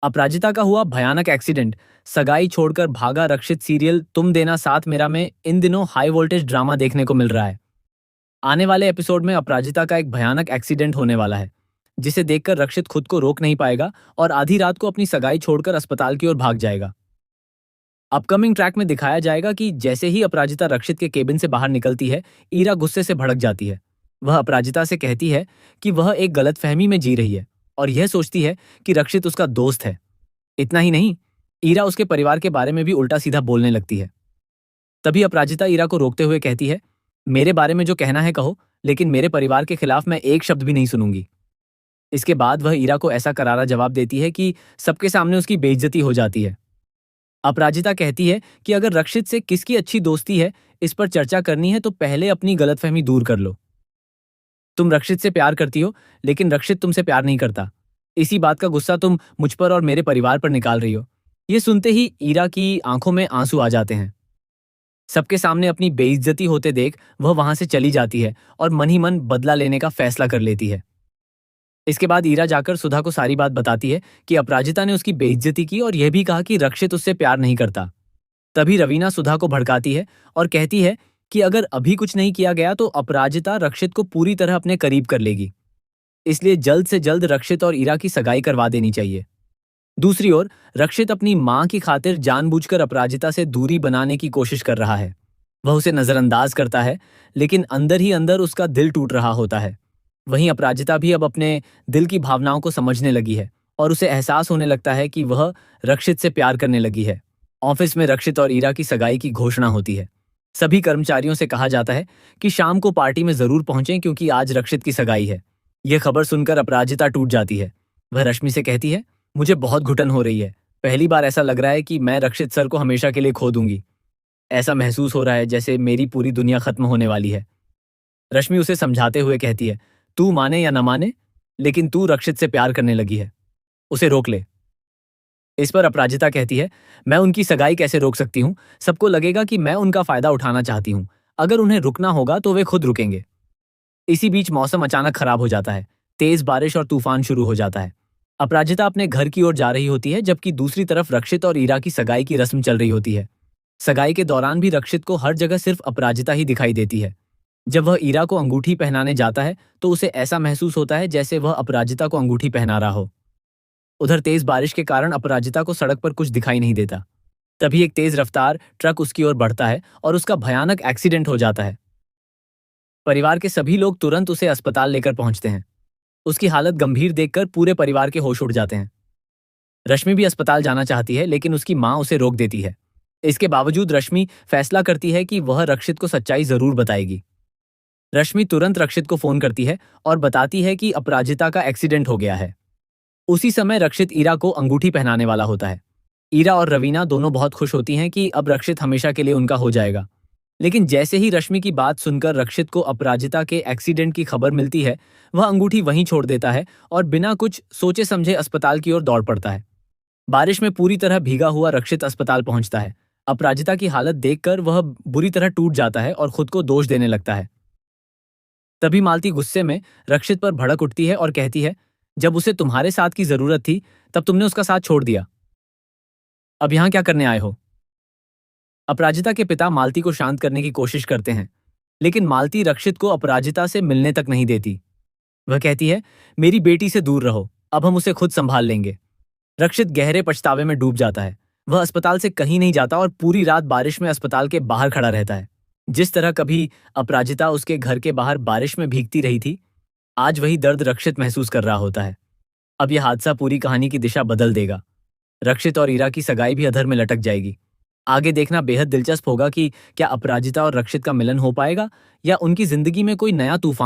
अपराजिता का हुआ भयानक एक्सीडेंट, सगाई छोड़कर भागा रक्षित सीरियल तुम देना साथ मेरा में इन दिनों हाई वोल्टेज ड्रामा देखने को मिल रहा है। आने वाले एपिसोड में अपराजिता का एक भयानक एक्सीडेंट होने वाला है, जिसे देखकर रक्षित खुद को रोक नहीं पाएगा और आधी रात को अपनी सगाई छोड़कर अस्पताल की ओर भाग जाएगा। अपकमिंग ट्रैक में दिखाया जाएगा कि जैसे ही अपराजिता रक्षित के केबिन से बाहर निकलती है, ईरा गुस्से से भड़क जाती है। वह अपराजिता से कहती है कि वह एक गलतफहमी में जी रही है और यह सोचती है कि रक्षित उसका दोस्त है। इतना ही नहीं, ईरा उसके परिवार के बारे में भी उल्टा सीधा बोलने लगती है। तभी अपराजिता ईरा को रोकते हुए कहती है, मेरे बारे में जो कहना है कहो, लेकिन मेरे परिवार के खिलाफ मैं एक शब्द भी नहीं सुनूंगी। इसके बाद वह ईरा को ऐसा करारा जवाब देती है कि सबके सामने उसकी बेइज्जती हो जाती है। अपराजिता कहती है कि अगर रक्षित से किसकी अच्छी दोस्ती है, इस पर चर्चा करनी है तो पहले अपनी गलतफहमी दूर कर लो। तुम रक्षित से प्यार करती हो, लेकिन रक्षित तुमसे प्यार नहीं करता। इसी बात का गुस्सा तुम मुझ पर और मेरे परिवार पर निकाल रही हो। ये सुनते ही ईरा की आंखों में आंसू आ जाते हैं। सबके सामने अपनी बेइज्जती होते देख वह वहां से चली जाती है और मन ही मन बदला लेने का फैसला कर लेती है। इसके बाद ईरा जाकर सुधा को सारी बात बताती है कि अपराजिता ने उसकी बेइज्जती की और यह भी कहा कि रक्षित उससे प्यार नहीं करता। तभी रवीना सुधा को भड़काती है और कहती है कि अगर अभी कुछ नहीं किया गया तो अपराजिता रक्षित को पूरी तरह अपने करीब कर लेगी, इसलिए जल्द से जल्द रक्षित और ईरा की सगाई करवा देनी चाहिए। दूसरी ओर रक्षित अपनी मां की खातिर जानबूझकर अपराजिता से दूरी बनाने की कोशिश कर रहा है। वह उसे नजरअंदाज करता है, लेकिन अंदर ही अंदर उसका दिल टूट रहा होता है। वहीं अपराजिता भी अब अपने दिल की भावनाओं को समझने लगी है और उसे एहसास होने लगता है कि वह रक्षित से प्यार करने लगी है। ऑफिस में रक्षित और ईरा की सगाई की घोषणा होती है। सभी कर्मचारियों से कहा जाता है कि शाम को पार्टी में जरूर पहुंचें क्योंकि आज रक्षित की सगाई है। यह खबर सुनकर अपराजिता टूट जाती है। वह रश्मि से कहती है, मुझे बहुत घुटन हो रही है। पहली बार ऐसा लग रहा है कि मैं रक्षित सर को हमेशा के लिए खो दूंगी। ऐसा महसूस हो रहा है जैसे मेरी पूरी दुनिया खत्म होने वाली है। रश्मि उसे समझाते हुए कहती है, तू माने या न माने, लेकिन तू रक्षित से प्यार करने लगी है, उसे रोक ले। इस पर अपराजिता कहती है, मैं उनकी सगाई कैसे रोक सकती हूँ? सबको लगेगा कि मैं उनका फायदा उठाना चाहती हूँ। अगर उन्हें रुकना होगा तो वे खुद रुकेंगे। इसी बीच मौसम अचानक खराब हो जाता है। तेज बारिश और तूफान शुरू हो जाता है। अपराजिता अपने घर की ओर जा रही होती है, जबकि दूसरी तरफ रक्षित और ईरा की सगाई की रस्म चल रही होती है। सगाई के दौरान भी रक्षित को हर जगह सिर्फ अपराजिता ही दिखाई देती है। जब वह ईरा को अंगूठी पहनाने जाता है तो उसे ऐसा महसूस होता है जैसे वह अपराजिता को अंगूठी पहना रहा हो। उधर तेज बारिश के कारण अपराजिता को सड़क पर कुछ दिखाई नहीं देता। तभी एक तेज रफ्तार ट्रक उसकी ओर बढ़ता है और उसका भयानक एक्सीडेंट हो जाता है। परिवार के सभी लोग तुरंत उसे अस्पताल लेकर पहुंचते हैं। उसकी हालत गंभीर देखकर पूरे परिवार के होश उड़ जाते हैं। रश्मि भी अस्पताल जाना चाहती है, लेकिन उसकी मां उसे रोक देती है। इसके बावजूद रश्मि फैसला करती है कि वह रक्षित को सच्चाई जरूर बताएगी। रश्मि तुरंत रक्षित को फोन करती है और बताती है कि अपराजिता का एक्सीडेंट हो गया है। उसी समय रक्षित ईरा को अंगूठी पहनाने वाला होता है। ईरा और रवीना दोनों बहुत खुश होती हैं कि अब रक्षित हमेशा के लिए उनका हो जाएगा। लेकिन जैसे ही रश्मि की बात सुनकर रक्षित को अपराजिता के एक्सीडेंट की खबर मिलती है, वह अंगूठी वहीं छोड़ देता है और बिना कुछ सोचे समझे अस्पताल की ओर दौड़ पड़ता है। बारिश में पूरी तरह भीगा हुआ रक्षित अस्पताल पहुंचता है। अपराजिता की हालत देखकर वह बुरी तरह टूट जाता है और खुद को दोष देने लगता है। तभी मालती गुस्से में रक्षित पर भड़क उठती है और कहती है, जब उसे तुम्हारे साथ की जरूरत थी तब तुमने उसका साथ छोड़ दिया। अब यहां क्या करने आए हो? अपराजिता के पिता मालती को शांत करने की कोशिश करते हैं, लेकिन मालती रक्षित को अपराजिता से मिलने तक नहीं देती। वह कहती है, मेरी बेटी से दूर रहो, अब हम उसे खुद संभाल लेंगे। रक्षित गहरे पछतावे में डूब जाता है। वह अस्पताल से कहीं नहीं जाता और पूरी रात बारिश में अस्पताल के बाहर खड़ा रहता है। जिस तरह कभी अपराजिता उसके घर के बाहर बारिश में भीगती रही थी, आज वही दर्द रक्षित महसूस कर रहा होता है। अब यह हादसा पूरी कहानी की दिशा बदल देगा। रक्षित और ईरा की सगाई भी अधर में लटक जाएगी। आगे देखना बेहद दिलचस्प होगा कि क्या अपराजिता और रक्षित का मिलन हो पाएगा या उनकी जिंदगी में कोई नया तूफान